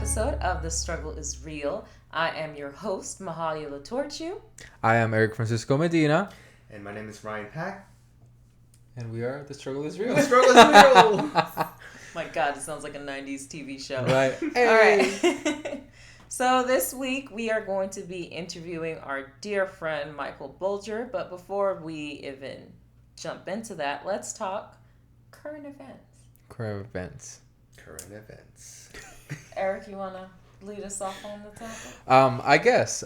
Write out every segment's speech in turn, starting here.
episode of The Struggle is Real. I am your host, Mahalia Latorchu. I am Eric Francisco Medina. And my name is Ryan Pack. And we are The Struggle is Real. The Struggle is Real! My God, it sounds like a 90s TV show. Right. Hey. All right. So this week we are going to be interviewing our dear friend, Michael Bolger. But before we even jump into that, let's talk current events. Current events. Eric, you want to lead us off on the topic? I guess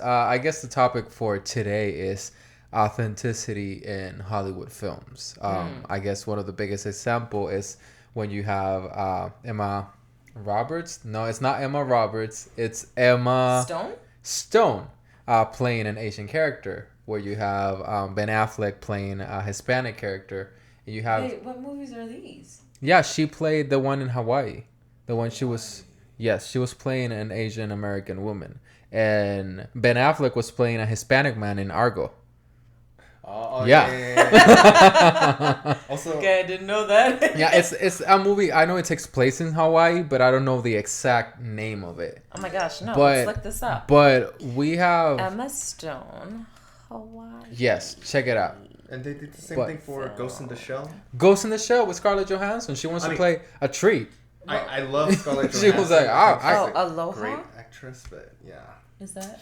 the topic for today is authenticity in Hollywood films. I guess one of the biggest example is when you have Emma Roberts. No, it's not Emma Roberts. It's Emma Stone playing an Asian character. Where you have Ben Affleck playing a Hispanic character. And you have. Wait, what movies are these? Yeah, she played the one in Hawaii. The one she was playing an Asian American woman. And Ben Affleck was playing a Hispanic man in Argo. Oh, yeah. Also, okay, I didn't know that. Yeah, it's a movie. I know it takes place in Hawaii, but I don't know the exact name of it. Oh my gosh, no, let's look this up. But we have Emma Stone, Hawaii. Yes, check it out. And they did the same thing for Ghost in the Shell. Ghost in the Shell with Scarlett Johansson. She wants to play a tree. I love Scarlett Johansson. She was like, Aloha? Great actress, but yeah. Is that?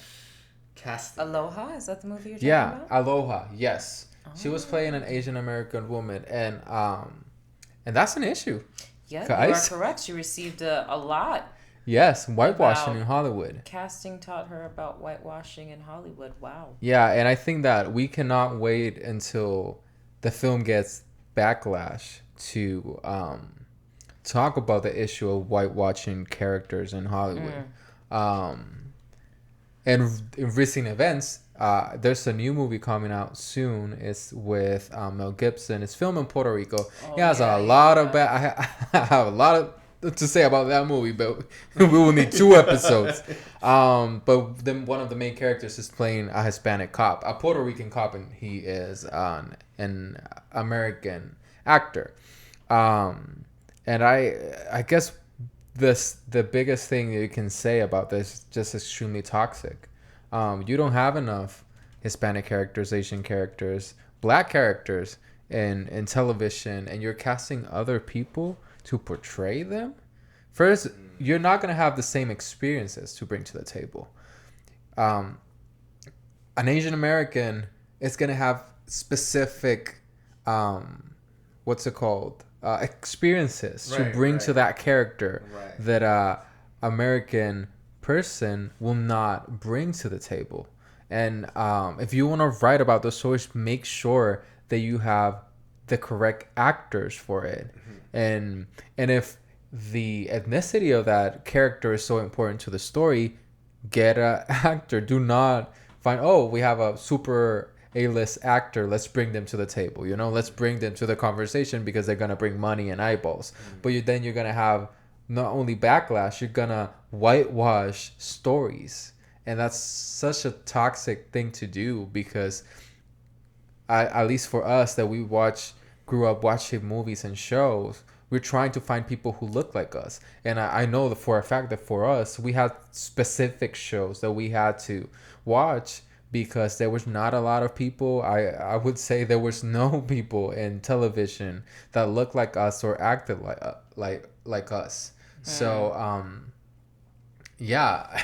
Casting. Aloha? Is that the movie you're talking about? Yeah, Aloha, yes. Oh. She was playing an Asian American woman, and that's an issue. Yeah, guys. You are correct. She received a lot. Yes, whitewashing in Hollywood. Casting taught her about whitewashing in Hollywood. Wow. Yeah, and I think that we cannot wait until the film gets backlash to talk about the issue of whitewashing characters in Hollywood. And in recent events, there's a new movie coming out soon. It's with Mel Gibson. It's filmed in Puerto Rico. He has a lot of I have a lot of to say about that movie, but we will need 2 episodes. But then one of the main characters is playing a Hispanic cop, a Puerto Rican cop, and he is an American actor. And I guess the biggest thing that you can say about this is just extremely toxic. You don't have enough Hispanic characters, Asian characters, Black characters in television, and you're casting other people to portray them. First, you're not going to have the same experiences to bring to the table. An Asian American is going to have specific experiences to bring to that character that a American person will not bring to the table. And if you want to write about those stories, make sure that you have the correct actors for it. And if the ethnicity of that character is so important to the story, get an actor. Do not find, we have a super A-list actor, let's bring them to the table. Let's bring them to the conversation because they're going to bring money and eyeballs. But then you're going to have not only backlash, you're going to whitewash stories. And that's such a toxic thing to do because at least for us that grew up watching movies and shows, we're trying to find people who look like us. And I know that for a fact that for us, we had specific shows that we had to watch because there was not a lot of people. I would say there was no people in television that looked like us or acted like us. So yeah,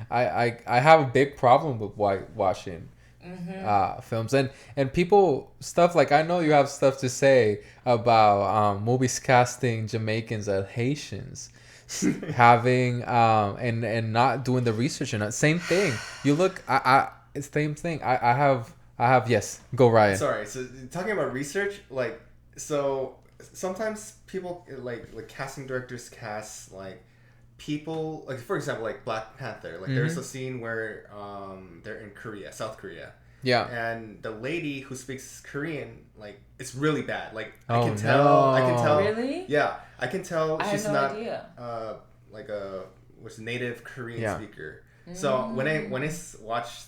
I have a big problem with whitewashing films and people stuff like, I know you have stuff to say about movies casting Jamaicans as Haitians, having and not doing the research. And same thing, you look it's the same thing. I have yes, go Ryan. Sorry, so talking about research, so sometimes people like casting directors cast people, for example, Black Panther. There's a scene where they're in South Korea. Yeah. And the lady who speaks Korean, it's really bad. I can can tell. Really? Yeah, I can tell she's not idea. native Korean speaker. So when I watched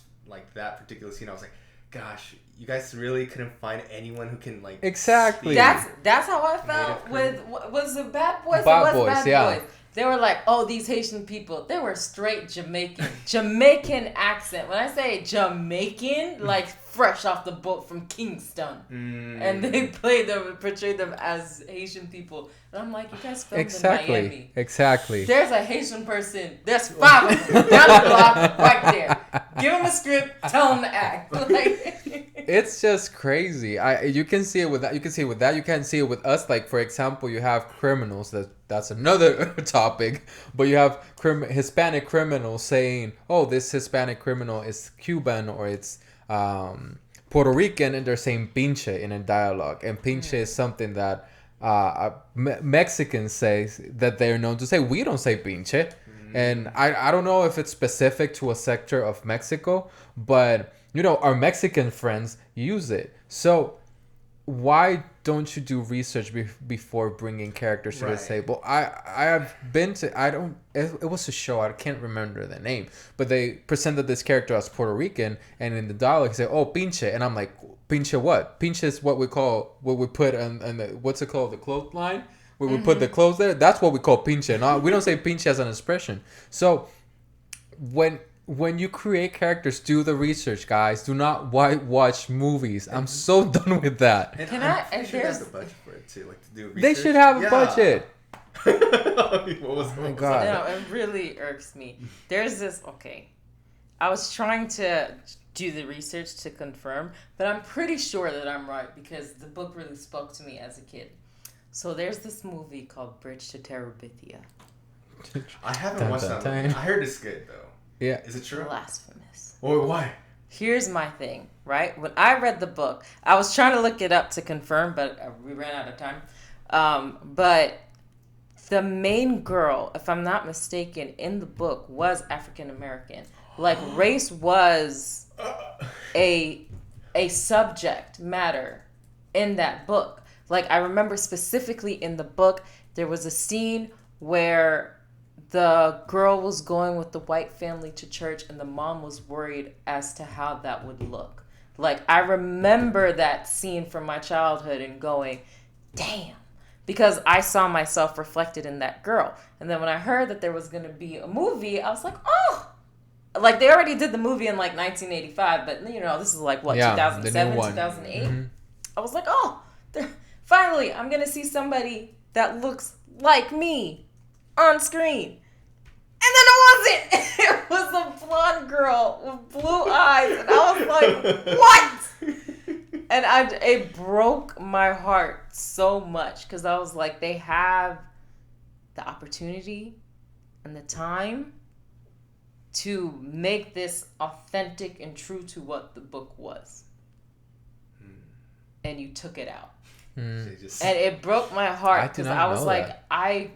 that particular scene, I was like, gosh, you guys really couldn't find anyone who can like exactly. That's how I felt with was it Bad Boys? Bad Boys, yeah. Boys. They were like, oh, these Haitian people. They were straight Jamaican accent. When I say Jamaican, like fresh off the boat from Kingston, and they portrayed them as Haitian people. And I'm like, you guys filmed in Miami. Exactly. There's a Haitian person. There's 5 of them down the block, right there. Give them a script. Tell them to act. Like, it's just crazy. You can see it with that. You can see it with that. You can see it with us. Like, for example, you have criminals. That's another topic. But you have Hispanic criminals saying, "Oh, this Hispanic criminal is Cuban or it's Puerto Rican," and they're saying "pinche" in a dialogue. And "pinche" is something that Mexicans say that they're known to say. We don't say "pinche," and I don't know if it's specific to a sector of Mexico, but our Mexican friends use it. So why don't you do research before bringing characters to the table? I have been to, it was a show, I can't remember the name, but they presented this character as Puerto Rican, and in the dialogue he said, "Oh, pinche," and I'm like, pinche what? Pinche is what we put on the, what's it called, the clothesline? Where we put the clothes there? That's what we call pinche. No, we don't say pinche as an expression. So when you create characters, do the research, guys. Do not whitewash movies. I'm so done with that. And I'm sure there's the budget for it too, like to do research. They should have a budget. Oh my God. No, it really irks me. There's this, okay. I was trying to do the research to confirm, but I'm pretty sure that I'm right because the book really spoke to me as a kid. So there's this movie called Bridge to Terabithia. I haven't watched that movie. I heard it's good though. Yeah. Is it true? Blasphemous. Oh, why? Here's my thing, right? When I read the book, I was trying to look it up to confirm, but we ran out of time. But the main girl, if I'm not mistaken, in the book was African American. Like race was a subject matter in that book. Like I remember specifically in the book, there was a scene where the girl was going with the white family to church and the mom was worried as to how that would look. Like, I remember that scene from my childhood and going, damn, because I saw myself reflected in that girl. And then when I heard that there was going to be a movie, I was like, oh, like they already did the movie in like 1985, but this is like what, 2007, 2008. Mm-hmm. I was like, oh, finally, I'm going to see somebody that looks like me on screen. And then it wasn't. It was a blonde girl with blue eyes. And I was like, what? And it broke my heart so much because I was like, they have the opportunity and the time to make this authentic and true to what the book was. And you took it out. And it broke my heart because I was like, that. I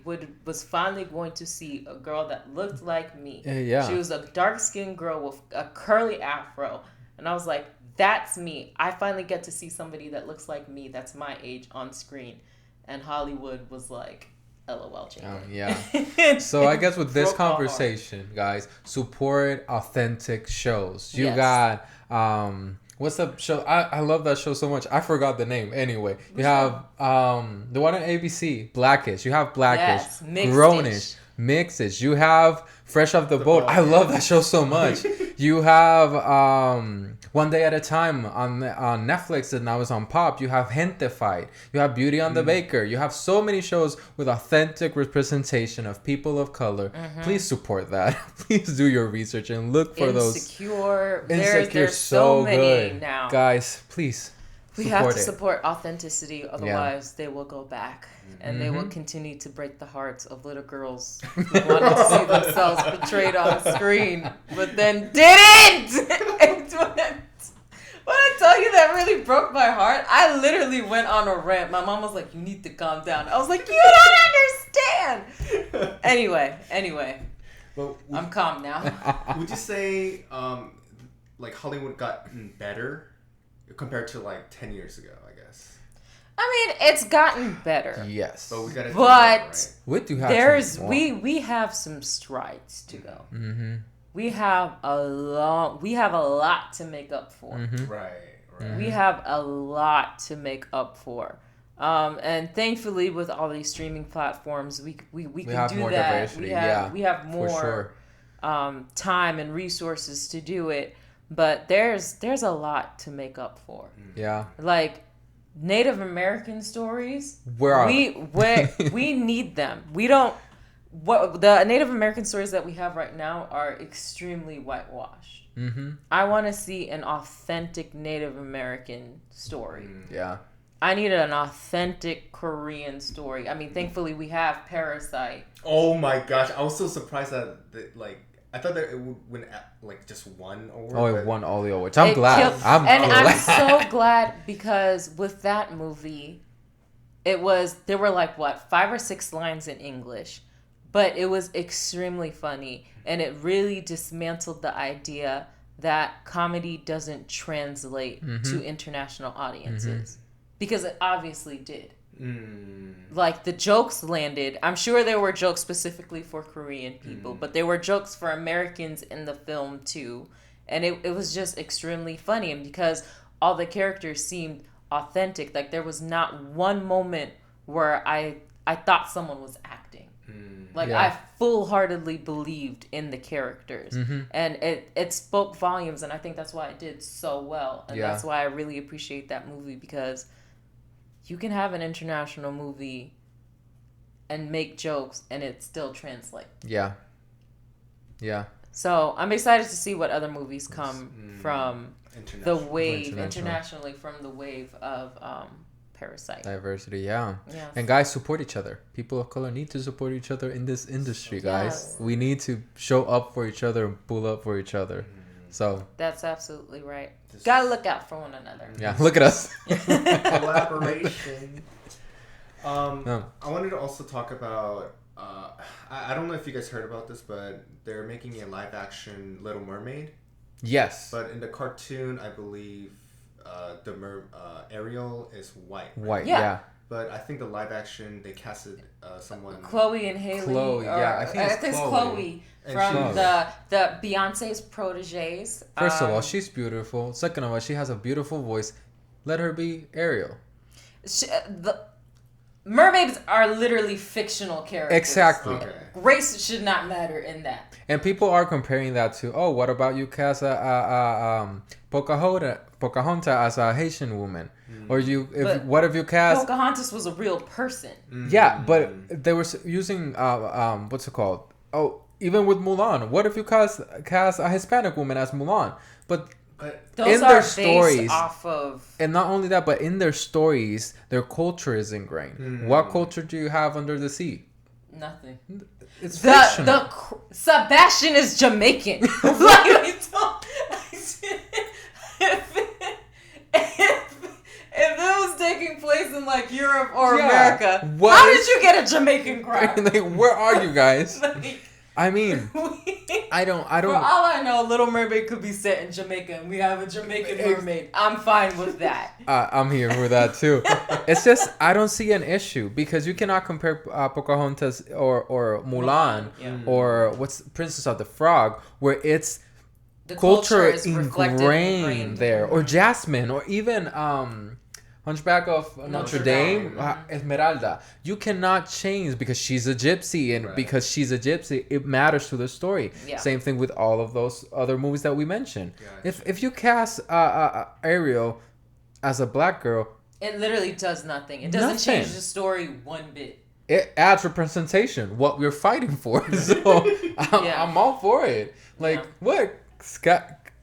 was finally going to see a girl that looked like me. Yeah. She was a dark-skinned girl with a curly afro. And I was like, that's me. I finally get to see somebody that looks like me, that's my age on screen. And Hollywood was like, LOL, yeah. So I guess with this conversation, guys, support authentic shows. You got... what's the show? I love that show so much. I forgot the name. Anyway, you have the one on ABC, Blackish. You have Blackish, Grownish, Mixed. You have Fresh Off the Boat. I love that show so much. You have One Day at a Time on Netflix, and now it's on Pop. You have Gentefied. You have Beauty and the Baker. You have so many shows with authentic representation of people of color. Mm-hmm. Please support that. Please do your research and look for those. Insecure. There's so many good. Now. Guys, please. We have to support authenticity, otherwise they will go back and they will continue to break the hearts of little girls who wanted to see themselves portrayed on screen, but then didn't. When I tell you that really broke my heart, I literally went on a rant. My mom was like, "You need to calm down." I was like, "You don't understand." Anyway, well, I'm calm now. Would you say like Hollywood gotten better compared to like 10 years ago, I guess? I mean, it's gotten better. Yes. But we gotta but right? we do have we have some strides to go. Mm-hmm. we have a lot to make up for. Mm-hmm. Right. We have a lot to make up for. And thankfully, with all these streaming platforms, we can do that. We have more time and resources to do it. But there's a lot to make up for. Yeah. Like Native American stories. Where are we need them. We don't. What the Native American stories that we have right now are extremely whitewashed. Mm-hmm. I want to see an authentic Native American story. Yeah. I need an authentic Korean story. I mean, thankfully we have Parasite. Oh my gosh, I was so surprised that I thought that it would win just one award. Oh, it won all the awards. I'm glad. I'm so glad because with that movie, there were like 5 or 6 lines in English, but it was extremely funny and it really dismantled the idea that comedy doesn't translate to international audiences because it obviously did. Like the jokes landed. I'm sure there were jokes specifically for Korean people, but there were jokes for Americans in the film too, and it was just extremely funny. And because all the characters seemed authentic, like there was not one moment where I thought someone was acting. Like I full-heartedly believed in the characters, and it spoke volumes. And I think that's why it did so well, and that's why I really appreciate that movie because you can have an international movie and make jokes and it still translates. Yeah. So I'm excited to see what other movies come from the wave, internationally from the wave of Parasite. Diversity, yeah. And guys, support each other. People of color need to support each other in this industry, guys. We need to show up for each other and pull up for each other. So that's absolutely right. Gotta look out for one another. Yeah, look at us. Collaboration. I wanted to also talk about. I don't know if you guys heard about this, but they're making a live action Little Mermaid. Yes. But in the cartoon, I believe Ariel is white. Right? White, yeah. But I think the live action they casted someone. Chloe and Haley. Chloe, I think it's Chloe. From the Beyonce's proteges. First of all, she's beautiful. Second of all, she has a beautiful voice. Let her be Ariel. The mermaids are literally fictional characters. Exactly. Okay. Race should not matter in that. And people are comparing that to, what about you cast Pocahontas as a Haitian woman? Or what if you cast... Pocahontas was a real person. Yeah, but they were using, what's it called? Oh, even with Mulan. What if you cast a Hispanic woman as Mulan? But those in are their based stories, off of... And not only that, but in their stories, their culture is ingrained. What culture do you have under the sea? Nothing. It's fictional. Sebastian is Jamaican. If it was taking place in like Europe or America, how did you get a Jamaican crowd? Like, where are you guys? I mean, I don't. For all I know, Little Mermaid could be set in Jamaica, and we have a Jamaican mermaid. I'm fine with that. I'm here for that too. It's just I don't see an issue because you cannot compare Pocahontas or Mulan or what's Princess of the Frog, where it's the culture is ingrained there, or Jasmine, or even Hunchback of Notre Dame, Esmeralda. You cannot change because she's a gypsy, and because she's a gypsy, it matters to the story. Yeah. Same thing with all of those other movies that we mentioned. Gotcha. If you cast Ariel as a black girl, it literally does nothing. It doesn't change the story one bit. It adds representation, what we're fighting for. So I'm all for it. Like what?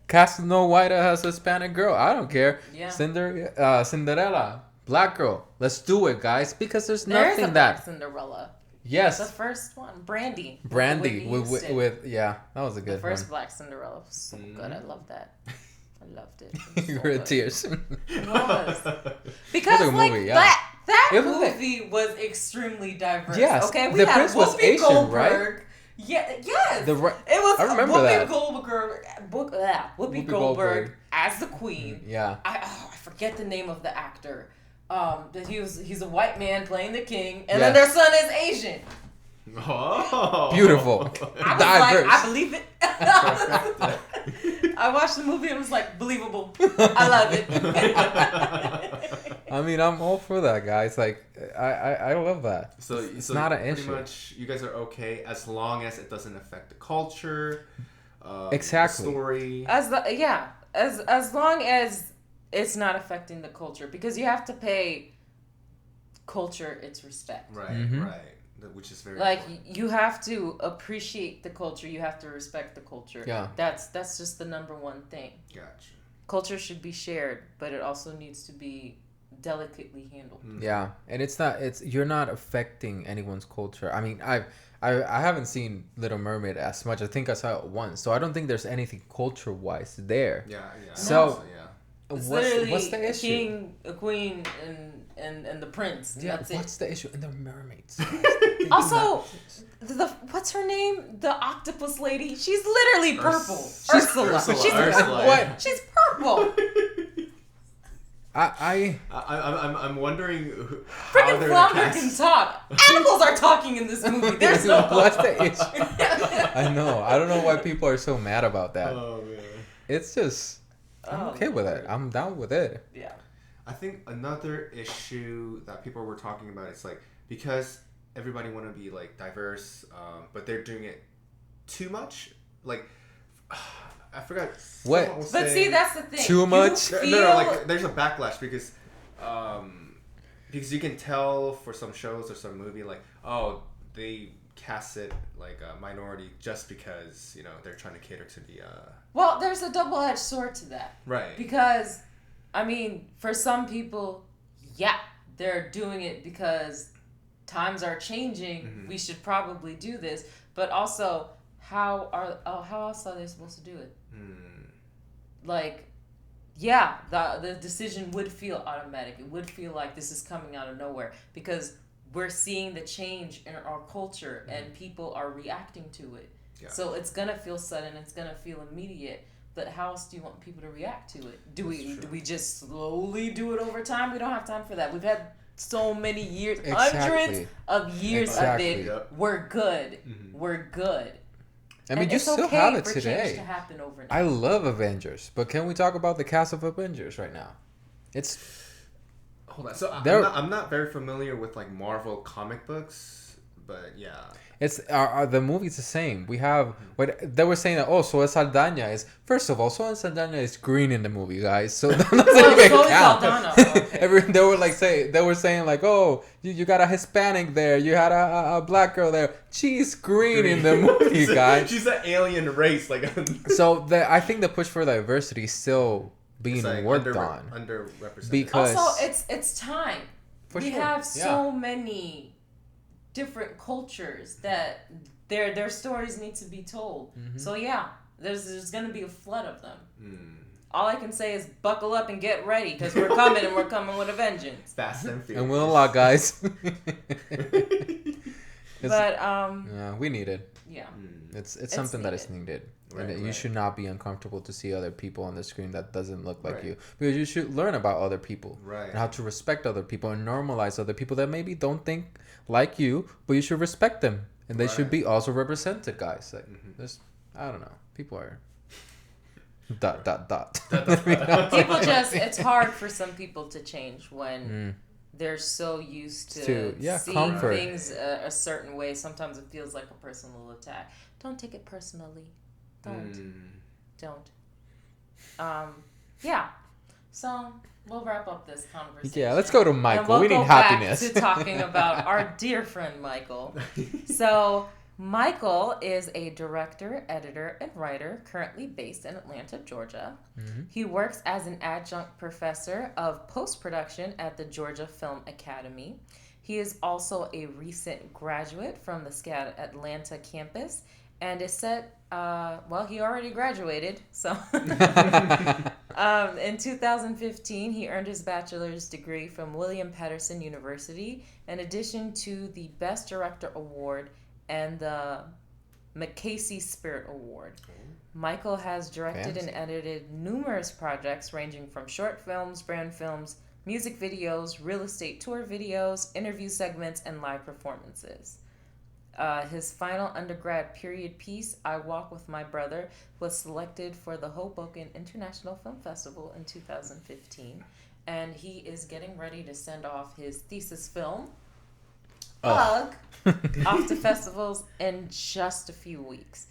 Cast Snow White as a Hispanic girl. I don't care. Yeah. Cinderella, black girl. Let's do it, guys. Because there's nothing Black Cinderella. Yes. The first one, Brandy. Brandy with that was a good one. The first Black Cinderella was so good. I love that. I loved it. You were in tears. It was. Because that movie was extremely diverse. Yes. Okay, the prince was Asian, Goldberg. Right? Yeah, yes. It was I remember that. Whoopi Goldberg as the queen. Yeah. I forget the name of the actor. That he's a white man playing the king, and then their son is Asian. Oh. Beautiful. Diverse. I believe it. I watched the movie and was like, believable. I love it. I mean, I'm all for that, guys. Like, I love that. So it's not an issue. Pretty much, you guys are okay as long as it doesn't affect the culture. Exactly. The story. As long as it's not affecting the culture, because you have to pay culture its respect. Right, right. Which is very important. You have to appreciate the culture. You have to respect the culture. Yeah. That's just the number one thing. Gotcha. Culture should be shared, but it also needs to be delicately handled. Yeah, and you're not affecting anyone's culture. I mean, I haven't seen Little Mermaid as much. I think I saw it once, so I don't think there's anything culture-wise there. Yeah. So, It's what's the issue? King, a queen, and the prince. Yeah, that's what's it. the issue? And the mermaids. Also, what's her name? The octopus lady. She's literally purple. Ursula. She's Ursula. What? She's purple. I'm wondering Freaking flounder can talk. Animals are talking in this movie. There's no. What's the issue? I know. I don't know why people are so mad about that. Oh man. It's just. I'm okay with it. I'm down with it. Yeah. I think another issue that people were talking about is like, because everybody want to be like diverse, but they're doing it too much. Like, I forgot. What? But see, that's the thing. Too much? No, like there's a backlash because you can tell for some shows or some movie like, oh, they cast it like a minority just because they're trying to cater to the. Well, there's a double-edged sword to that. Right. Because, I mean, for some people, yeah, they're doing it because times are changing. Mm-hmm. We should probably do this. But also, how else are they supposed to do it? Like, yeah, the decision would feel automatic. It would feel like this is coming out of nowhere because we're seeing the change in our culture and people are reacting to it. Yeah. So it's gonna feel sudden. It's gonna feel immediate. But how else do you want people to react to it? Do we just slowly do it over time? We don't have time for that. We've had so many years, hundreds of years of it. Yep. We're good. Mm-hmm. We're good. I mean, you still have it today. To happen overnight. I love Avengers, but can we talk about the cast of Avengers right now? Hold on. So I'm not very familiar with like Marvel comic books, but yeah. It's the movie's the same. We have what they were saying that Zoe Saldana is, first of all, Zoe Saldana is green in the movie, guys. So that doesn't even count. Okay. They were saying like, oh, you got a Hispanic there, you had a black girl there. She's green in the movie, guys. She's an alien race, like. So I think the push for diversity is still being worked on. Underrepresented. Because also it's time. We have so many different cultures that their stories need to be told. Mm-hmm. So yeah, there's gonna be a flood of them. All I can say is buckle up and get ready because we're coming and we're coming with a vengeance. Fast and furious. And we'll unlock, guys. But yeah, we need it. Yeah, it's something needed. That is needed. Right, and you should not be uncomfortable to see other people on the screen that doesn't look like you, because you should learn about other people, and how to respect other people and normalize other people that maybe don't think like you, but you should respect them, and they should be also represented, guys. Like, I don't know, people are people just, it's hard for some people to change when they're so used to seeing comfort. Things a certain way. Sometimes it feels like a personal attack. Don't take it personally. Don't. Yeah. So we'll wrap up this conversation. Yeah, let's go to Michael. We need happiness. Back to talking about our dear friend Michael. So Michael is a director, editor, and writer currently based in Atlanta, Georgia. Mm-hmm. He works as an adjunct professor of post-production at the Georgia Film Academy. He is also a recent graduate from the SCAD Atlanta campus and is set, he already graduated, so. In 2015, he earned his bachelor's degree from William Patterson University, in addition to the Best Director Award and the McCasey Spirit Award. Michael has directed and edited numerous projects ranging from short films, brand films, music videos, real estate tour videos, interview segments, and live performances. His final undergrad period piece, I Walk with My Brother, was selected for the Hoboken International Film Festival in 2015. And he is getting ready to send off his thesis film, Bug, off to festivals in just a few weeks.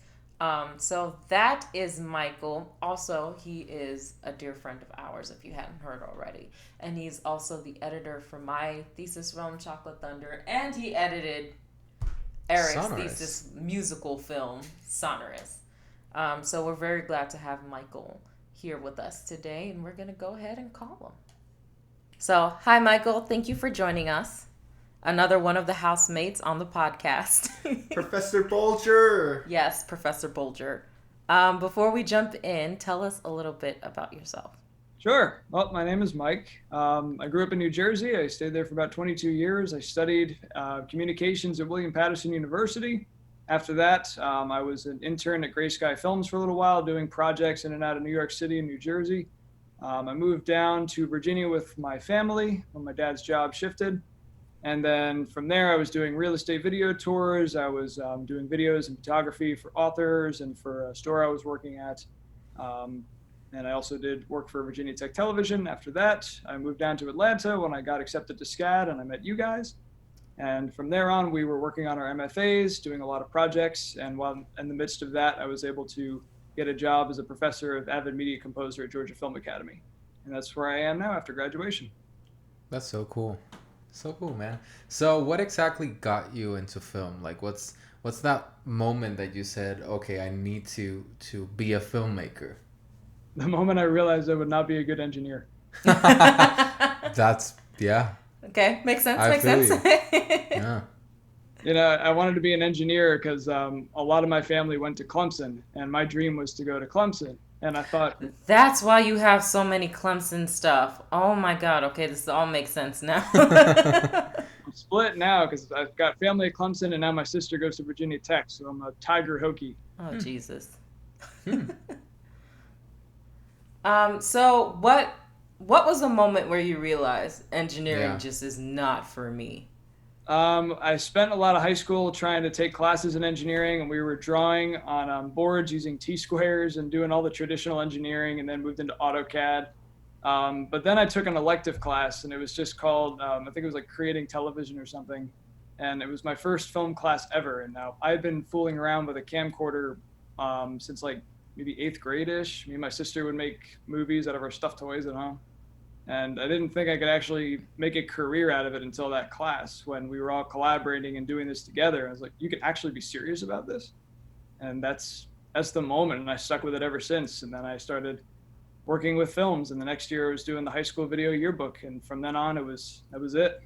So that is Michael. Also, he is a dear friend of ours, if you hadn't heard already. And he's also the editor for my thesis film, Chocolate Thunder. And he edited Eric's thesis musical film, Sonorous. So we're very glad to have Michael here with us today. And we're going to go ahead and call him. So, hi, Michael. Thank you for joining us. Another one of the housemates on the podcast. Professor Bolger. Yes, Professor Bolger. Before we jump in, tell us a little bit about yourself. Sure. Well, my name is Mike. I grew up in New Jersey. I stayed there for about 22 years. I studied communications at William Patterson University. After that, I was an intern at Gray Sky Films for a little while, doing projects in and out of New York City and New Jersey. I moved down to Virginia with my family when my dad's job shifted. And then from there, I was doing real estate video tours. I was doing videos and photography for authors and for a store I was working at. And I also did work for Virginia Tech Television. After that, I moved down to Atlanta when I got accepted to SCAD and I met you guys. And from there on, we were working on our MFAs, doing a lot of projects. And while in the midst of that, I was able to get a job as a professor of avid media composer at Georgia Film Academy. And that's where I am now after graduation. That's so cool. So cool, man. So what exactly got you into film? Like what's that moment that you said, okay, I need to be a filmmaker? The moment I realized I would not be a good engineer. That's, yeah. Okay, makes sense. Yeah. You know, I wanted to be an engineer because a lot of my family went to Clemson, and my dream was to go to Clemson. And I thought... That's why you have so many Clemson stuff. Oh my God, okay, this all makes sense now. I'm split now because I've got family at Clemson, and now my sister goes to Virginia Tech, so I'm a Tiger Hokie. Oh, Jesus. So what was the moment where you realized engineering just is not for me? I spent a lot of high school trying to take classes in engineering, and we were drawing on boards using T-squares and doing all the traditional engineering, and then moved into AutoCAD. But then I took an elective class, and it was just called, I think it was like creating television or something. And it was my first film class ever. And now I had been fooling around with a camcorder since like maybe 8th grade-ish. Me and my sister would make movies out of our stuffed toys at home. And I didn't think I could actually make a career out of it until that class when we were all collaborating and doing this together. I was like, you can actually be serious about this? And that's the moment, and I stuck with it ever since. And then I started working with films, and the next year I was doing the high school video yearbook, and from then on that was it.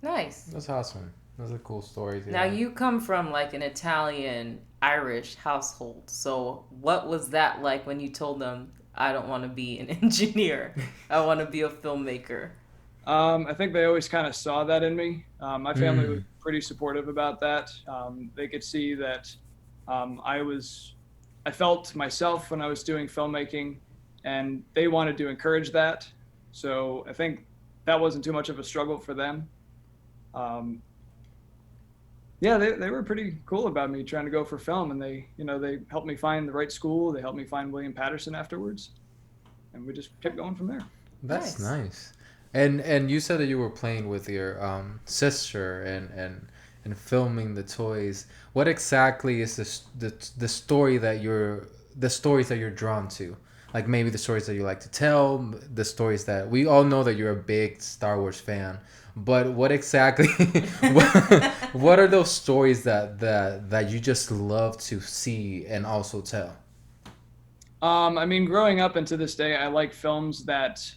Nice. That's awesome. That's a cool story. Now you come from like an Italian Irish household. So what was that like when you told them, I don't want to be an engineer, I want to be a filmmaker? I think they always kind of saw that in me. My family was pretty supportive about that. They could see that I felt myself when I was doing filmmaking, and they wanted to encourage that. So I think that wasn't too much of a struggle for them. Yeah, they were pretty cool about me trying to go for film, and they helped me find the right school. They helped me find William Patterson afterwards, and we just kept going from there. That's nice. And you said that you were playing with your sister and filming the toys. What exactly is the story that the stories that you're drawn to? Like maybe the stories that you like to tell, the stories that we all know that you're a big Star Wars fan. But what exactly what are those stories that you just love to see and also tell? I mean, growing up and to this day, I like films that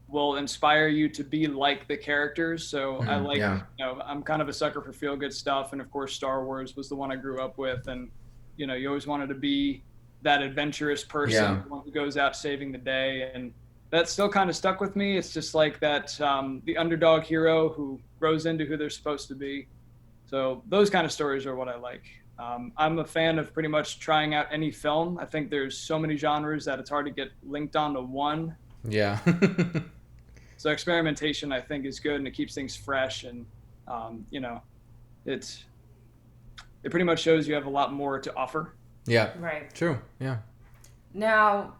will inspire you to be like the characters. So I like, I'm kind of a sucker for feel-good stuff. And of course, Star Wars was the one I grew up with. And, you always wanted to be that adventurous person, one who goes out saving the day. And that still kind of stuck with me. It's just like that, the underdog hero who grows into who they're supposed to be. So those kind of stories are what I like. I'm a fan of pretty much trying out any film. I think there's so many genres that it's hard to get linked onto one. Yeah. So experimentation, I think, is good, and it keeps things fresh. And, it pretty much shows you have a lot more to offer. Yeah. Right. True. Yeah. Now,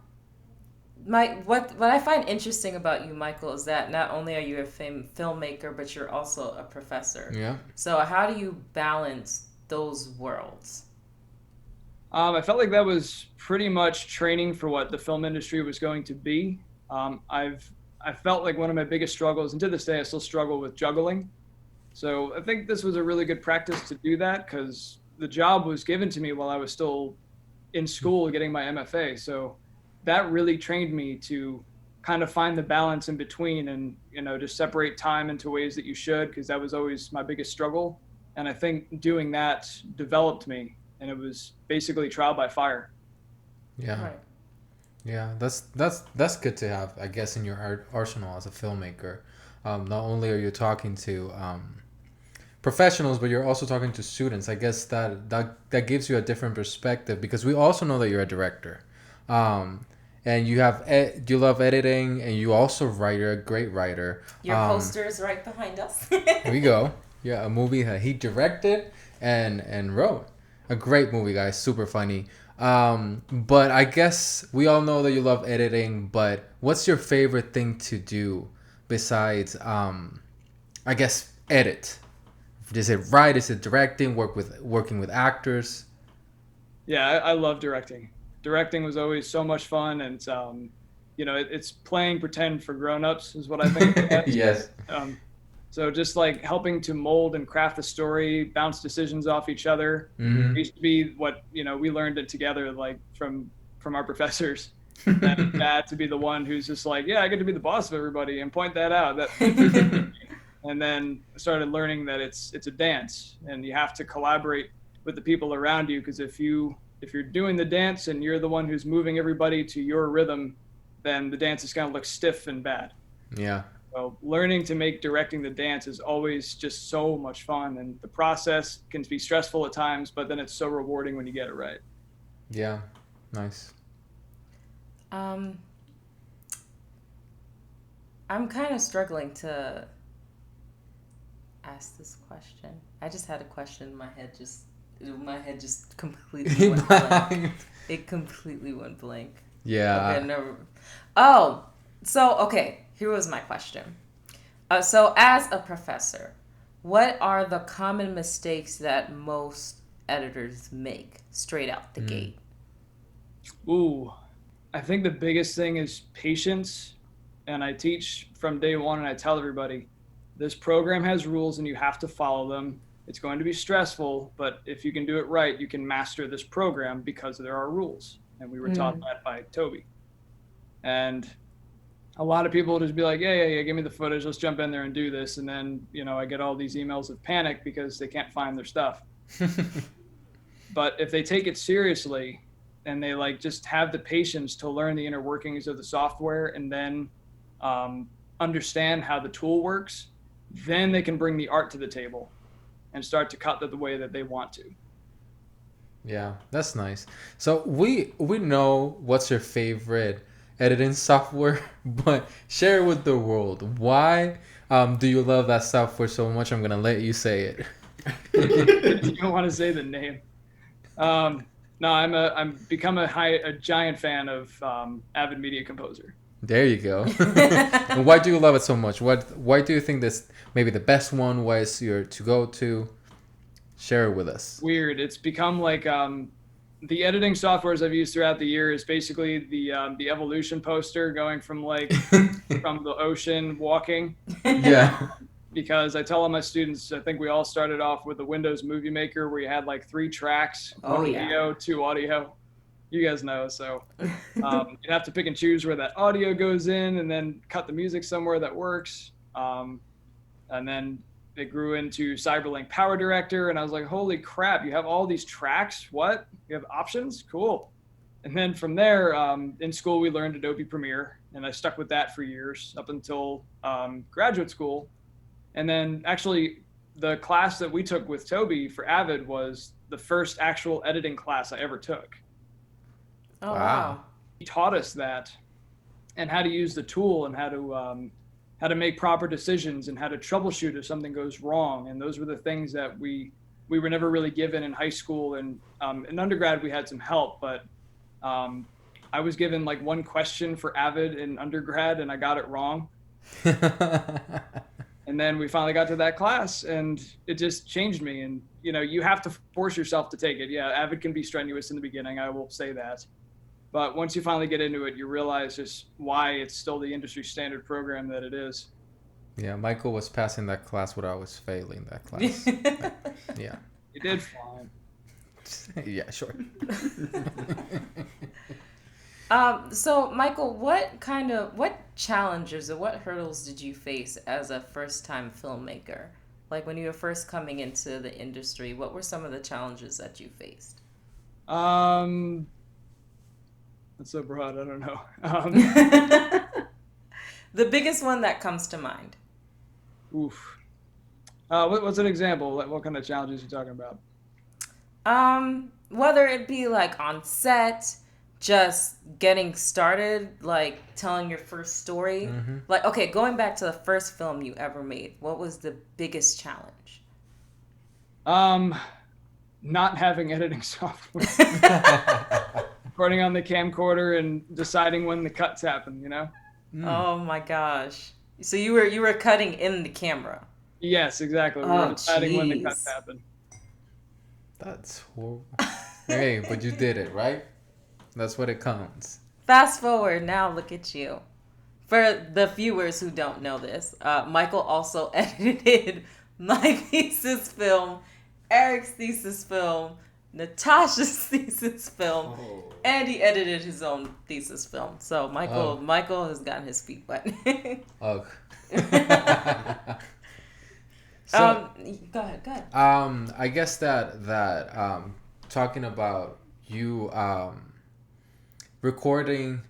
what I find interesting about you, Michael, is that not only are you a filmmaker, but you're also a professor. Yeah. So how do you balance those worlds? I felt like that was pretty much training for what the film industry was going to be. I felt like one of my biggest struggles, and to this day I still struggle with juggling. So I think this was a really good practice to do that because the job was given to me while I was still in school getting my MFA. So that really trained me to kind of find the balance in between and, to separate time into ways that you should, because that was always my biggest struggle. And I think doing that developed me, and it was basically trial by fire. Yeah. Right. Yeah, that's good to have, I guess, in your arsenal as a filmmaker. Not only are you talking to professionals, but you're also talking to students. I guess that gives you a different perspective, because we also know that you're a director, and you you love editing, and you also write. You're a great writer. Your poster is right behind us. Here we go. Yeah, a movie that he directed and wrote. A great movie, guys. Super funny. But I guess we all know that you love editing, but what's your favorite thing to do besides, I guess, edit? Is it write? Is it directing? Working with actors? Yeah, I love directing. Directing was always so much fun, and it's playing pretend for grown-ups is what I think. Yes. So just like helping to mold and craft the story, bounce decisions off each other. Mm-hmm. It used to be what we learned it together, like from our professors. And Dad to be the one who's just like, yeah, I get to be the boss of everybody and point that out. And then I started learning that it's a dance, and you have to collaborate with the people around you, because if you're doing the dance and you're the one who's moving everybody to your rhythm, then the dance is going to look stiff and bad. Yeah. So learning to make directing the dance is always just so much fun, and the process can be stressful at times, but then it's so rewarding when you get it right. Yeah. Nice. I'm kind of struggling to ask this question. I just had a question in my head. My head just completely went blank. It completely went blank. Yeah. Okay, never. Oh, so okay. Here was my question. So as a professor, what are the common mistakes that most editors make straight out the gate? Ooh, I think the biggest thing is patience. And I teach from day one, and I tell everybody, this program has rules and you have to follow them. It's going to be stressful, but if you can do it right, you can master this program because there are rules. And we were taught that by Toby. And a lot of people will just be like, yeah, give me the footage. Let's jump in there and do this. And then, I get all these emails of panic because they can't find their stuff. But if they take it seriously and they just have the patience to learn the inner workings of the software, and then understand how the tool works, then they can bring the art to the table and start to cut the way that they want to. Yeah, that's nice. So we know what's your favorite editing software, but share it with the world. Why do you love that software so much? I'm gonna let you say it. You don't want to say the name. No, I'm become a giant fan of Avid Media Composer. There you go. And why do you love it so much? Why do you think this maybe the best one? Why is your to go to? Share it with us. Weird. It's become like the editing softwares I've used throughout the year is basically the evolution poster going from from the ocean walking. Yeah. Because I tell all my students, I think we all started off with the Windows Movie Maker where you had 3 tracks, one video, 2 audio. You guys know, so you have to pick and choose where that audio goes in, and then cut the music somewhere that works. And then it grew into Cyberlink Power Director, and I was like, holy crap, you have all these tracks? What? You have options? Cool. And then from there, in school, we learned Adobe Premiere, and I stuck with that for years up until graduate school. And then actually, the class that we took with Toby for Avid was the first actual editing class I ever took. Oh, wow. He taught us that, and how to use the tool, and how to make proper decisions, and how to troubleshoot if something goes wrong. And those were the things that we we were never really given in high school, and in undergrad we had some help, but I was given like one question for Avid in undergrad and I got it wrong. And then we finally got to that class and it just changed me. And, you know, you have to force yourself to take it. Yeah, Avid can be strenuous in the beginning, I will say that. But once you finally get into it, you realize just why it's still the industry standard program that it is. Yeah, Michael was passing that class when I was failing that class. Yeah. You did fine. Yeah, sure. So Michael, what challenges or what hurdles did you face as a first-time filmmaker? Like when you were first coming into the industry, what were some of the challenges that you faced? That's so broad, I don't know. The biggest one that comes to mind. Oof. What's an example? Like, what kind of challenges are you talking about? Whether it be like on set, just getting started, like telling your first story. Mm-hmm. Like, okay, going back to the first film you ever made, what was the biggest challenge? Not having editing software. Recording on the camcorder and deciding when the cuts happen, you know? Oh my gosh. So you were cutting in the camera. Yes, exactly. We were deciding when the cuts happen. That's horrible. Hey, but you did it, right? That's what it counts. Fast forward, now look at you. For the viewers who don't know this, Michael also edited my thesis film, Eric's thesis film, Natasha's thesis film, and he edited his own thesis film. So Michael has gotten his feet wet. Ugh. So, go ahead. I guess that talking about you recording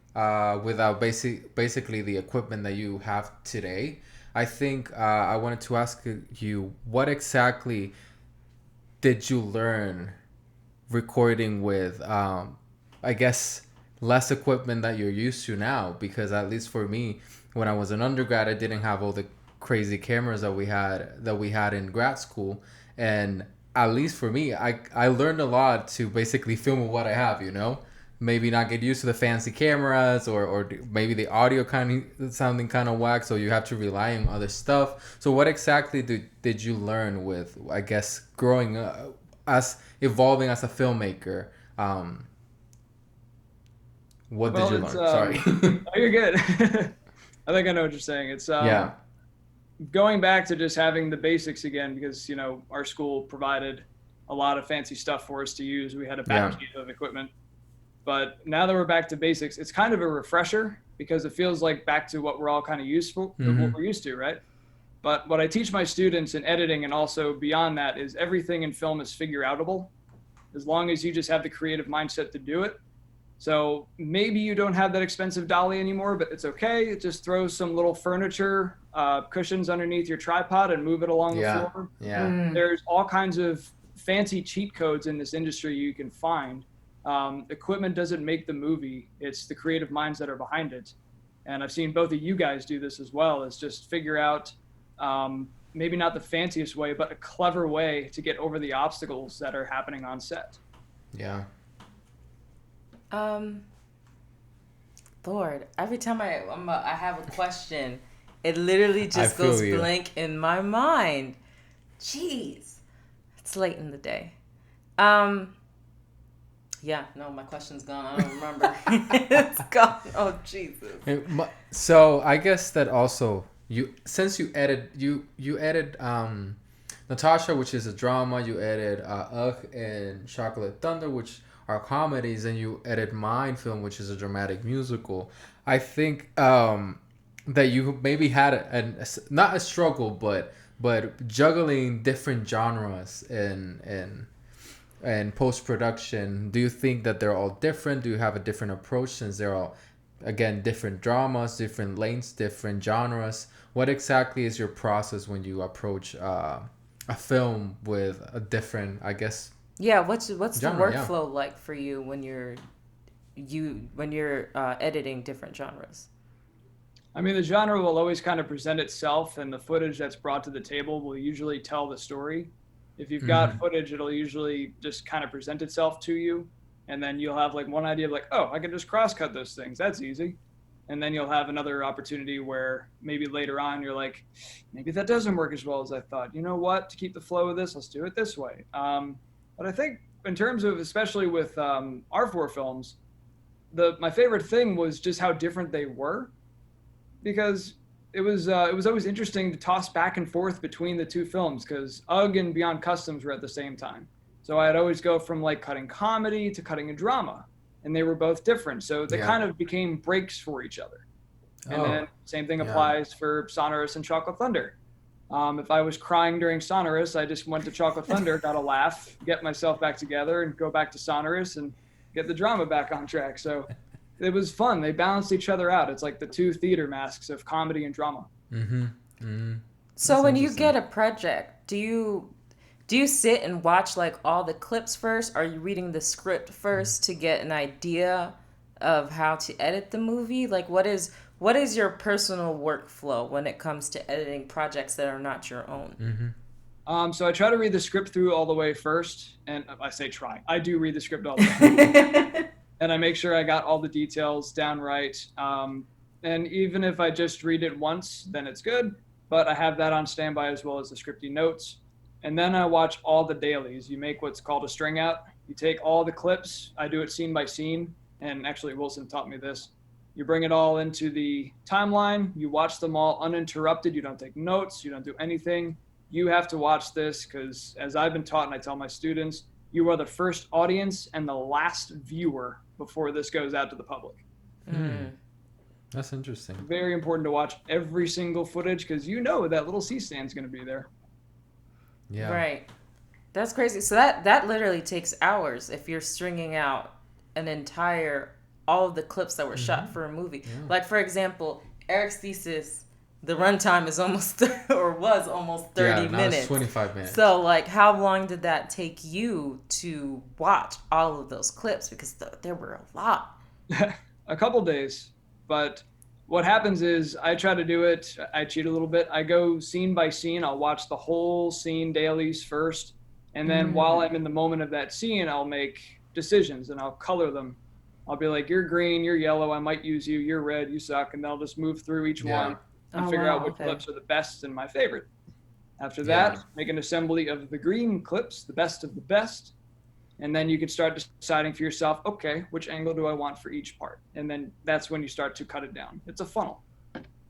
without basically the equipment that you have today, I think I wanted to ask you, what exactly did you learn recording with I guess less equipment that you're used to now? Because at least for me, when I was an undergrad, I didn't have all the crazy cameras that we had in grad school, and at least for me, I learned a lot to basically film with what I have, you know. Maybe not get used to the fancy cameras, or maybe the audio sounding kind of whack, so you have to rely on other stuff. So what exactly did you learn with, I guess, growing up, evolving as a filmmaker? What did you learn? Sorry. Oh, you're good. I think I know what you're saying. It's yeah. Going back to just having the basics again, because, you know, our school provided a lot of fancy stuff for us to use. We had a back of equipment. But now that we're back to basics, it's kind of a refresher because it feels like back to what we're all kind of what we're used to, right? But what I teach my students in editing and also beyond that is everything in film is figure outable, as long as you just have the creative mindset to do it. So maybe you don't have that expensive dolly anymore, but it's okay. Just throw some little furniture, cushions underneath your tripod and move it along the floor. Yeah. There's all kinds of fancy cheat codes in this industry you can find. Equipment doesn't make the movie. It's the creative minds that are behind it. And I've seen both of you guys do this as well, is just figure out maybe not the fanciest way, but a clever way to get over the obstacles that are happening on set. Yeah. Lord, every time I have a question, it literally just goes blank in my mind. Jeez. It's late in the day. Yeah, no, my question's gone. I don't remember. It's gone. Oh, Jesus. So I guess that also since you edit Natasha, which is a drama, you edit and Chocolate Thunder, which are comedies, and you edit Mind Film, which is a dramatic musical. I think that you maybe had not a struggle, but juggling different genres and post-production. Do you think that they're all different? Do you have a different approach since they're all, again, different dramas, different lengths, different genres? What exactly is your process when you approach a film with a different, I guess? Yeah, what's the workflow like for you when you're editing different genres? I mean, the genre will always kind of present itself, and the footage that's brought to the table will usually tell the story. If you've got footage, it'll usually just kind of present itself to you. And then you'll have like one idea of like, oh, I can just cross-cut those things. That's easy. And then you'll have another opportunity where maybe later on you're like, maybe that doesn't work as well as I thought. You know what? To keep the flow of this, let's do it this way. But I think in terms of, especially with our 4 films, my favorite thing was just how different they were, because it was always interesting to toss back and forth between the 2 films, because UGG and Beyond Customs were at the same time. So I'd always go from like cutting comedy to cutting a drama, and they were both different. So they kind of became breaks for each other. And then same thing applies for Sonorous and Chocolate Thunder. If I was crying during Sonorous, I just went to Chocolate Thunder, got a laugh, get myself back together, and go back to Sonorous and get the drama back on track. So it was fun. They balanced each other out. It's like the 2 theater masks of comedy and drama. So when you get a project, do you sit and watch like all the clips first? Are you reading the script first to get an idea of how to edit the movie? Like what is your personal workflow when it comes to editing projects that are not your own? So I try to read the script through all the way first, and I say try. I do read the script all the way. And I make sure I got all the details down right. And even if I just read it once, then it's good. But I have that on standby as well as the scripty notes. And then I watch all the dailies. You make what's called a string out. You take all the clips. I do it scene by scene. And actually, Wilson taught me this. You bring it all into the timeline. You watch them all uninterrupted. You don't take notes. You don't do anything. You have to watch this because, as I've been taught and I tell my students, you are the first audience and the last viewer before this goes out to the public. That's interesting. Very important to watch every single footage because you know that little C-stand's going to be there. Yeah. Right. That's crazy. So that literally takes hours if you're stringing out all of the clips that were shot for a movie. Yeah. Like, for example, Eric's thesis, the runtime is almost was almost 30 minutes. It's 25 minutes. So, like, how long did that take you to watch all of those clips? Because there were a lot. A couple days. But what happens is I try to do it. I cheat a little bit. I go scene by scene. I'll watch the whole scene dailies first. And then while I'm in the moment of that scene, I'll make decisions and I'll color them. I'll be like, you're green, you're yellow, I might use you, you're red, you suck. And then I'll just move through each one and figure out which clips are the best and my favorite. After that, make an assembly of the green clips, the best of the best. And then you can start deciding for yourself, okay, which angle do I want for each part? And then that's when you start to cut it down. It's a funnel.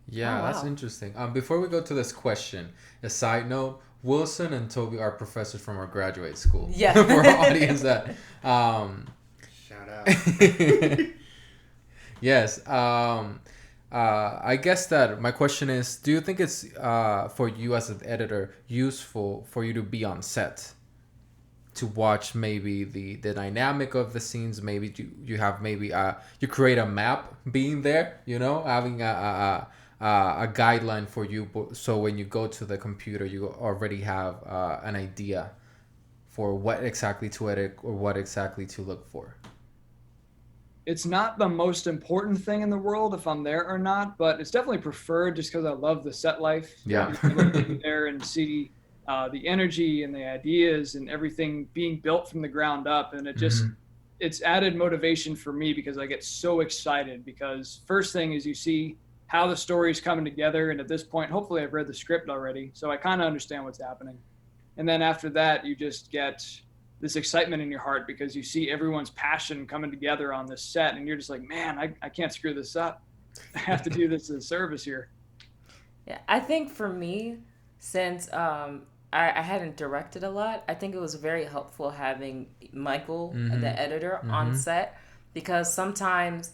Yeah, that's interesting. Before we go to this question, a side note, Wilson and Toby are professors from our graduate school. Yeah. For our audience that... Shout out. Yes. I guess that my question is, do you think it's for you as an editor useful for you to be on set to watch maybe the dynamic of the scenes? Maybe you have you create a map being there, having a guideline for you, so when you go to the computer you already have an idea for what exactly to edit or what exactly to look for. It's not the most important thing in the world if I'm there or not, but it's definitely preferred just because I love the set life. Yeah. Be there and see the energy and the ideas and everything being built from the ground up. And it just, it's added motivation for me because I get so excited because first thing is you see how the story's coming together. And at this point, hopefully I've read the script already, so I kind of understand what's happening. And then after that, you just get this excitement in your heart because you see everyone's passion coming together on this set. And you're just like, man, I can't screw this up. I have to do this as a service here. Yeah, I think for me, since I hadn't directed a lot, I think it was very helpful having Michael, the editor, on set, because sometimes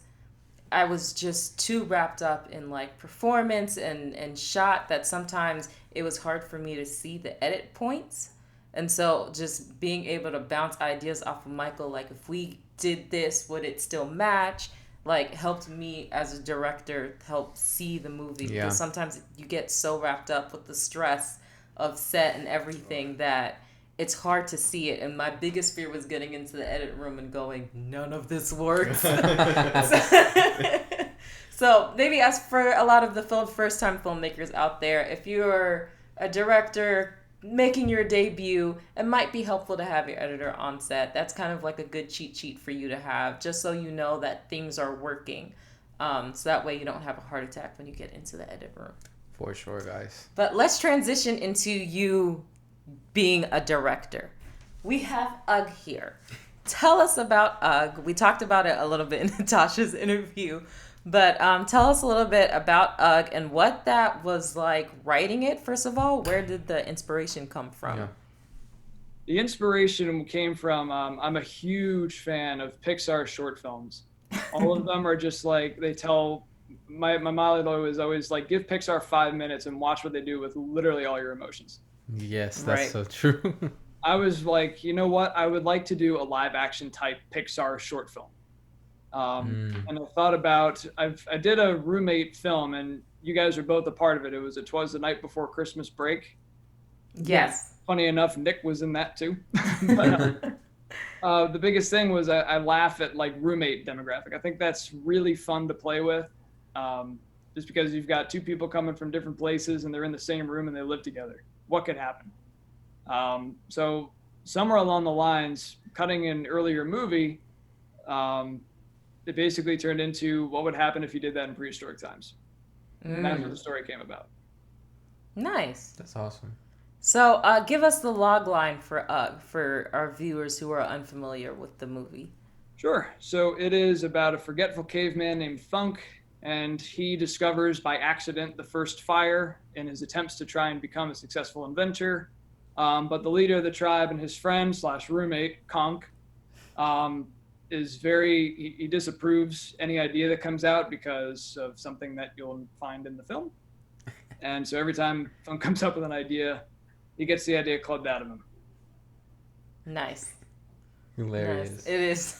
I was just too wrapped up in like performance and shot that sometimes it was hard for me to see the edit points. And so just being able to bounce ideas off of Michael, like if we did this, would it still match? Like helped me as a director help see the movie. Yeah. Because sometimes you get so wrapped up with the stress of set and everything that it's hard to see it. And my biggest fear was getting into the edit room and going, none of this works. So maybe as for a lot of the first-time filmmakers out there, if you're a director making your debut, it might be helpful to have your editor on set. That's kind of like a good cheat sheet for you to have, just so you know that things are working. So that way you don't have a heart attack when you get into the edit room. For sure, guys. But let's transition into you being a director. We have Ugg here. Tell us about Ugg. We talked about it a little bit in Natasha's interview, but tell us a little bit about Ugg and what that was like writing it, first of all. Where did the inspiration come from? Yeah. The inspiration came from, I'm a huge fan of Pixar short films. All of them are just like, they tell, my Mahalia was always like, give Pixar 5 minutes and watch what they do with literally all your emotions. Yes, that's so true. I was like, you know what? I would like to do a live action type Pixar short film. And I thought about, I did a roommate film, and you guys are both a part of it. It was 'Twas the Night Before Christmas Break. Yes. Funny enough, Nick was in that too. But, the biggest thing was I laugh at like roommate demographic. I think that's really fun to play with. Just because you've got two people coming from different places and they're in the same room and they live together. What could happen? So somewhere along the lines, cutting an earlier movie, it basically turned into what would happen if you did that in prehistoric times. And that's where the story came about. Nice. That's awesome. So give us the log line for Ugg for our viewers who are unfamiliar with the movie. Sure. So it is about a forgetful caveman named Thunk, and he discovers by accident the first fire in his attempts to try and become a successful inventor. But the leader of the tribe and his friend / roommate, Conk, is he disapproves any idea that comes out because of something that you'll find in the film. And so every time Thunk comes up with an idea, he gets the idea clubbed out of him. Nice. Hilarious. Nice. It is.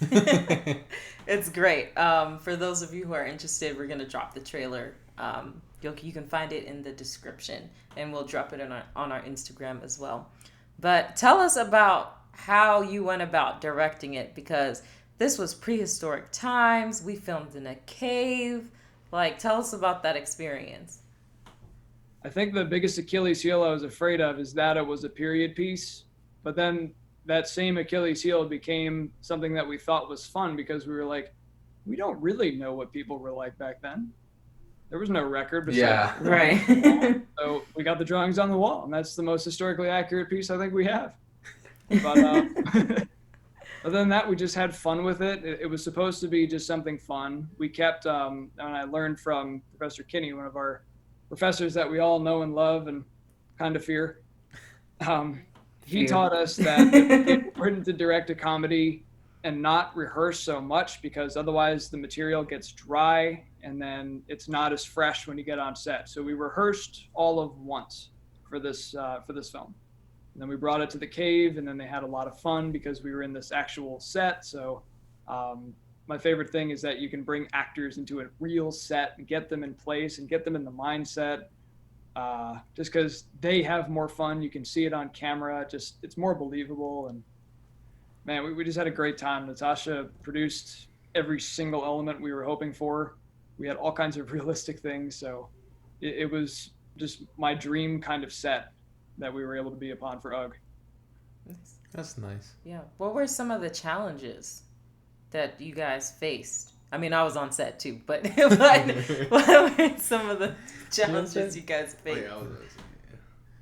It's great. For those of you who are interested, we're going to drop the trailer. You can find it in the description, and we'll drop it on our Instagram as well. But tell us about how you went about directing it, because this was prehistoric times. We filmed in a cave. Like, tell us about that experience. I think the biggest Achilles heel I was afraid of is that it was a period piece, but then that same Achilles heel became something that we thought was fun because we were like, we don't really know what people were like back then. There was no record. Right. So we got the drawings on the wall, and that's the most historically accurate piece I think we have. But other than that, we just had fun with it. It was supposed to be just something fun. We kept, and I learned from Professor Kinney, one of our professors that we all know and love and kind of fear. He taught us that it's important to direct a comedy and not rehearse so much, because otherwise the material gets dry and then it's not as fresh when you get on set. So we rehearsed all of once for this film. And then we brought it to the cave, and then they had a lot of fun because we were in this actual set. So my favorite thing is that you can bring actors into a real set and get them in place and get them in the mindset. Just because they have more fun, you can see it on camera. It's more believable, and man, we just had a great time. Natasha produced every single element we were hoping for. We had all kinds of realistic things, so it was just my dream kind of set that we were able to be upon for Ugg. That's nice. Yeah. What were some of the challenges that you guys faced? I mean, I was on set too, but what were some of the challenges you guys faced?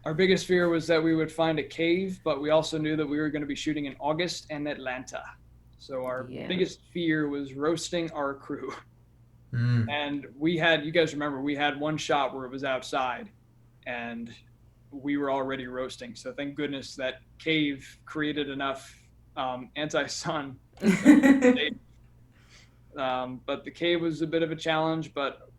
Our biggest fear was that we would find a cave, but we also knew that we were going to be shooting in August and Atlanta. So our biggest fear was roasting our crew. And you guys remember, we had one shot where it was outside and we were already roasting. So thank goodness that cave created enough anti-sun. But the cave was a bit of a challenge, but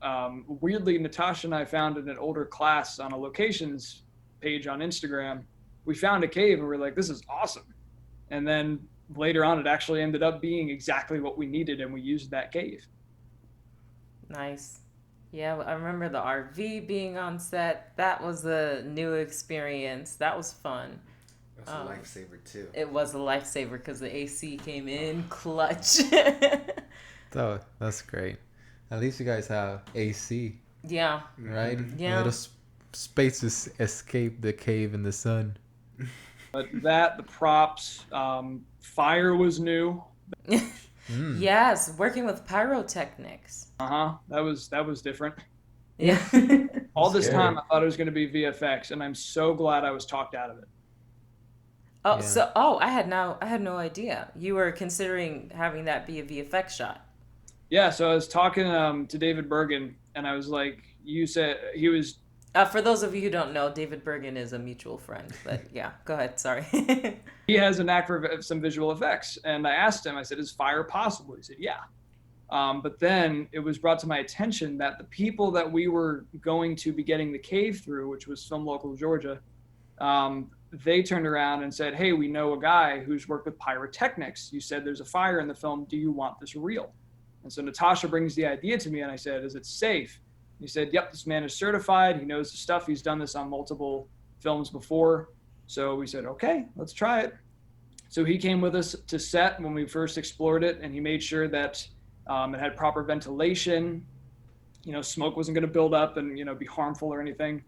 weirdly, Natasha and I found in an older class on a locations page on Instagram, we found a cave and we're like, this is awesome. And then later on, it actually ended up being exactly what we needed, and we used that cave. Nice. Yeah, I remember the RV being on set. That was a new experience. That was fun. It was a lifesaver too. It was a lifesaver because the AC came in clutch. Oh, that's great. At least you guys have AC. Yeah. Right? Yeah. Little spaces escape the cave in the sun. But the props, fire was new. Yes, working with pyrotechnics. That was different. Yeah. All this time I thought it was going to be VFX, and I'm so glad I was talked out of it. I had no idea. You were considering having that be a VFX shot. Yeah, so I was talking to David Bergen, and I was like, you said he was... For those of you who don't know, David Bergen is a mutual friend. But yeah, go ahead. Sorry. He has a knack for some visual effects. And I asked him, I said, is fire possible? He said, yeah. But then it was brought to my attention that the people that we were going to be getting the cave through, which was Film Local Georgia, they turned around and said, hey, we know a guy who's worked with pyrotechnics. You said there's a fire in the film. Do you want this real? And so Natasha brings the idea to me, and I said, is it safe? He said, yep, this man is certified. He knows the stuff. He's done this on multiple films before. So we said, okay, let's try it. So he came with us to set when we first explored it, and he made sure that it had proper ventilation. Smoke wasn't going to build up and, be harmful or anything.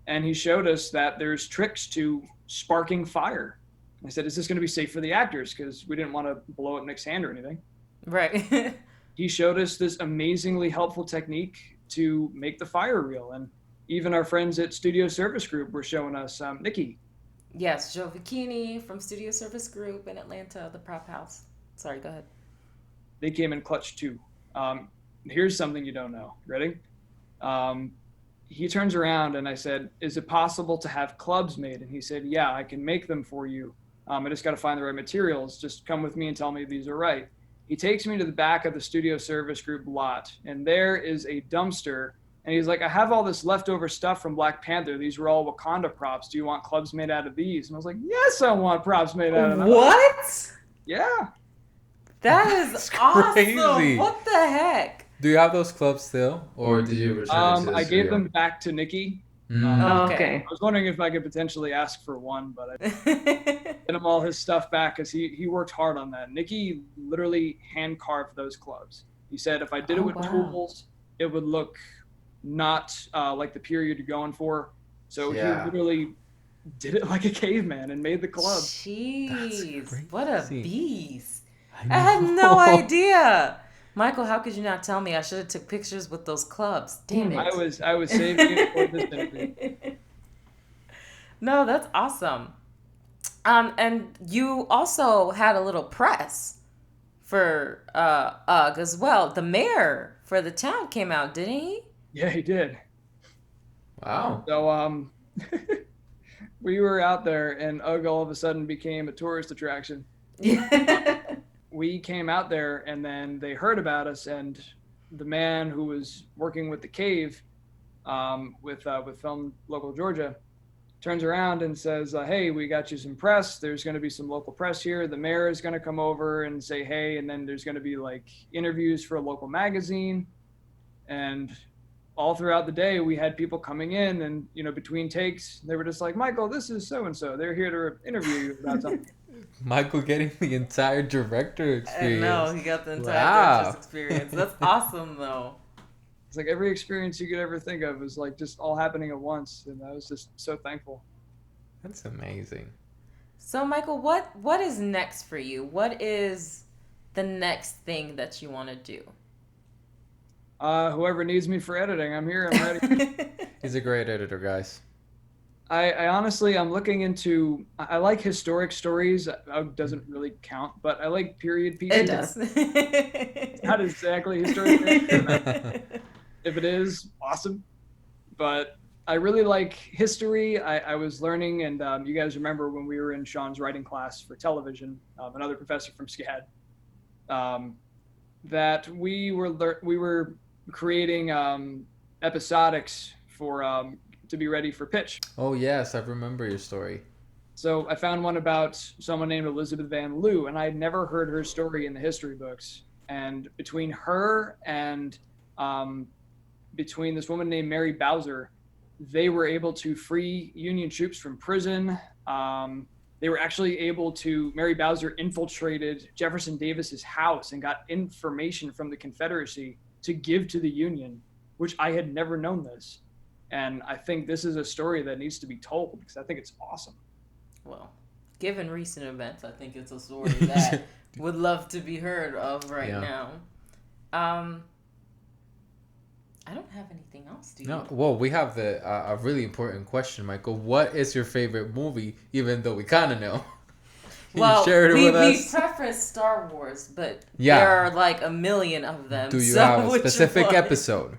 And he showed us that there's tricks to sparking fire. I said, is this going to be safe for the actors? Because we didn't want to blow up Nick's hand or anything. Right. He showed us this amazingly helpful technique to make the fire real. And even our friends at Studio Service Group were showing us Nikki. Yes, Joe Vicchini from Studio Service Group in Atlanta, the prop house. Sorry, go ahead. They came in clutch too. Here's something you don't know. Ready? He turns around and I said, is it possible to have clubs made? And he said, yeah, I can make them for you. I just got to find the right materials. Just come with me and tell me these are right. He takes me to the back of the Studio Service Group lot, and there is a dumpster. And he's like, I have all this leftover stuff from Black Panther. These were all Wakanda props. Do you want clubs made out of these? And I was like, yes, I want props made out of them. What? Yeah. That is awesome. What the heck? Do you have those clubs still? Or did you return I gave them back to Nikki. Okay. I was wondering if I could potentially ask for one, but I get him all his stuff back because he worked hard on that. Nikki literally hand carved those clubs. He said if I did it with tools, it would look not like the period you're going for. So he literally did it like a caveman and made the club. Jeez, what a beast. I had no idea. Michael, how could you not tell me? I should have took pictures with those clubs. Damn it. I was saving it for this interview. No, that's awesome. And you also had a little press for UGG as well. The mayor for the town came out, didn't he? Yeah, he did. Wow. So we were out there and UGG all of a sudden became a tourist attraction. Yeah. We came out there and then they heard about us, and the man who was working with the cave with Film Local Georgia turns around and says, hey, we got you some press. There's going to be some local press here. The mayor is going to come over and say, hey, and then there's going to be like interviews for a local magazine. And all throughout the day, we had people coming in and, between takes, they were just like, Michael, this is so-and-so. They're here to interview you about something. Michael getting the entire director experience. I know, he got the entire director's experience. That's awesome, though. It's like every experience you could ever think of was like just all happening at once, and I was just so thankful. That's amazing. So, Michael, what is next for you? What is the next thing that you want to do? Whoever needs me for editing, I'm here. I'm ready. He's a great editor, guys. I honestly, I'm looking into, I like historic stories. UGG doesn't really count, but I like period pieces. It does. It's not exactly historic. If it is, awesome. But I really like history. I was learning, and you guys remember when we were in Sean's writing class for television, another professor from SCAD, that we were creating episodics for to be ready for pitch. Oh yes, I remember your story. So I found one about someone named Elizabeth Van Loo, and I had never heard her story in the history books. And between her and between this woman named Mary Bowser, they were able to free Union troops from prison. They were actually able to, Mary Bowser infiltrated Jefferson Davis's house and got information from the Confederacy to give to the Union, which I had never known this. And I think this is a story that needs to be told because I think it's awesome. well, given recent events, I think it's a story that would love to be heard of right now. I don't have anything else, do you? No. Well, we have a really important question, Michael. What is your favorite movie, even though we kind of know? Well, we preface Star Wars, but there are like a million of them. Do you have a specific episode?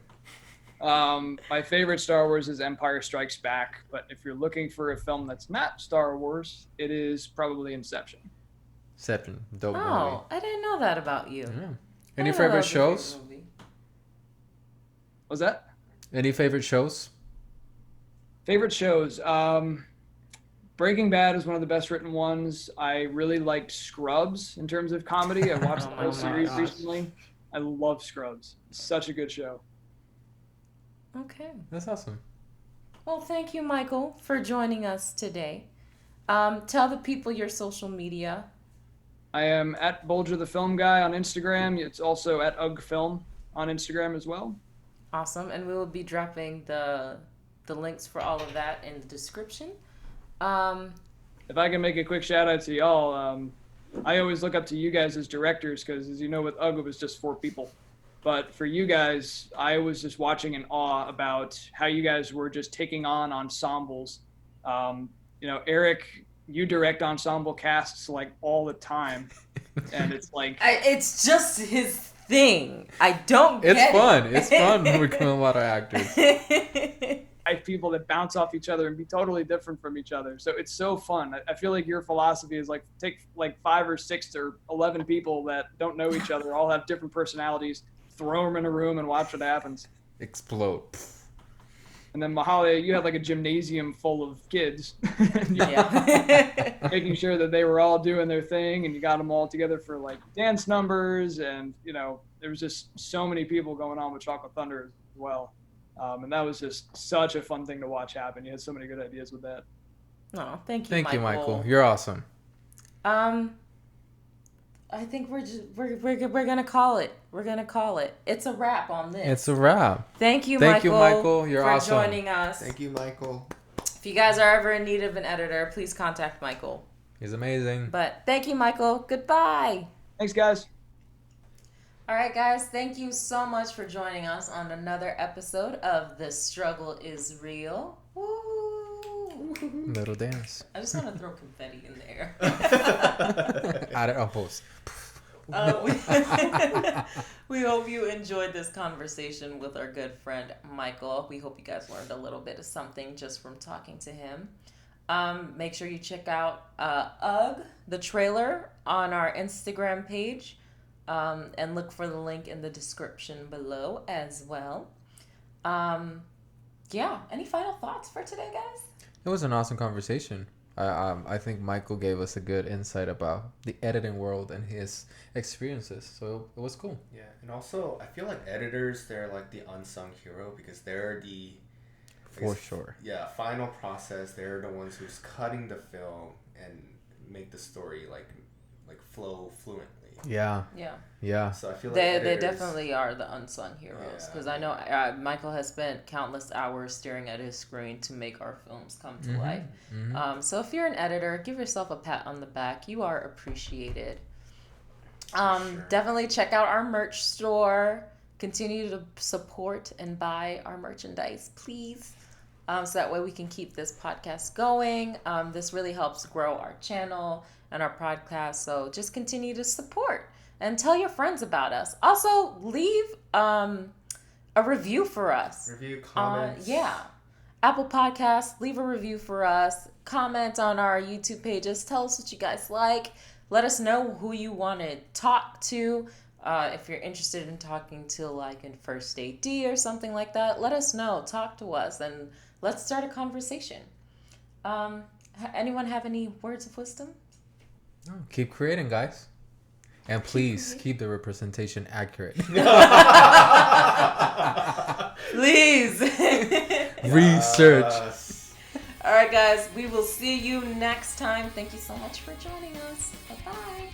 My favorite Star Wars is Empire Strikes Back, but if you're looking for a film that's not Star Wars, it is probably Inception. Dope movie. I didn't know that about you. Yeah. Any favorite shows? What's that? Any favorite shows? Favorite shows. Breaking Bad is one of the best written ones. I really liked Scrubs in terms of comedy. I watched the whole series recently. I love Scrubs. It's such a good show. Okay. That's awesome. Well, thank you, Michael, for joining us today. Tell the people your social media. I am at Bolger the Film Guy on Instagram. It's also at UGFilm on Instagram as well. Awesome. And we will be dropping the links for all of that in the description. If I can make a quick shout out to y'all, I always look up to you guys as directors because, as you know, with UG, it was just 4 people. But for you guys, I was just watching in awe about how you guys were just taking on ensembles. Eric, you direct ensemble casts like all the time. And it's like... it's just his thing. I don't get It's fun. It's fun working with a lot of actors. People that bounce off each other and be totally different from each other. So it's so fun. I feel like your philosophy is like take like 5 or 6 or 11 people that don't know each other, all have different personalities, throw them in a room and watch what happens. Explode. And then Mahalia, you had like a gymnasium full of kids. Making sure that they were all doing their thing, and you got them all together for like dance numbers, and there was just so many people going on with Chocolate Thunder as well. And that was just such a fun thing to watch happen. You had so many good ideas with that. Oh, thank you, Thank you, Michael. You're awesome. I think we're gonna call it. We're gonna call it. It's a wrap on this. It's a wrap. Thank you, Michael. You're awesome. For joining us. Thank you, Michael. If you guys are ever in need of an editor, please contact Michael. He's amazing. But thank you, Michael. Goodbye. Thanks, guys. All right, guys. Thank you so much for joining us on another episode of The Struggle is Real. Woo! Little dance. I just want to throw confetti in the air. Add it on post. We hope you enjoyed this conversation with our good friend Michael. We hope you guys learned a little bit of something just from talking to him. Make sure you check out the trailer on our Instagram page, and look for the link in the description below as well. Any final thoughts for today, guys? It was an awesome conversation. I think Michael gave us a good insight about the editing world and his experiences, so it was cool. Yeah, and also I feel like editors, they're like the unsung hero because they're the final process. They're the ones who's cutting the film and make the story like flow fluently. Yeah. So I feel like they definitely are the unsung heroes, because I know Michael has spent countless hours staring at his screen to make our films come to life. Mm-hmm. So if you're an editor, give yourself a pat on the back. You are appreciated. Sure. Definitely check out our merch store. Continue to support and buy our merchandise, please. So that way we can keep this podcast going. This really helps grow our channel and our podcast. So just continue to support and tell your friends about us. Also, leave a review for us. Review, comments. Apple Podcasts, leave a review for us. Comment on our YouTube pages. Tell us what you guys like. Let us know who you want to talk to. If you're interested in talking to like in First AD or something like that, let us know. Talk to us and let's start a conversation. Anyone have any words of wisdom? No, keep creating, guys. And please keep the representation accurate. Please. Research. All right, guys. We will see you next time. Thank you so much for joining us. Bye-bye.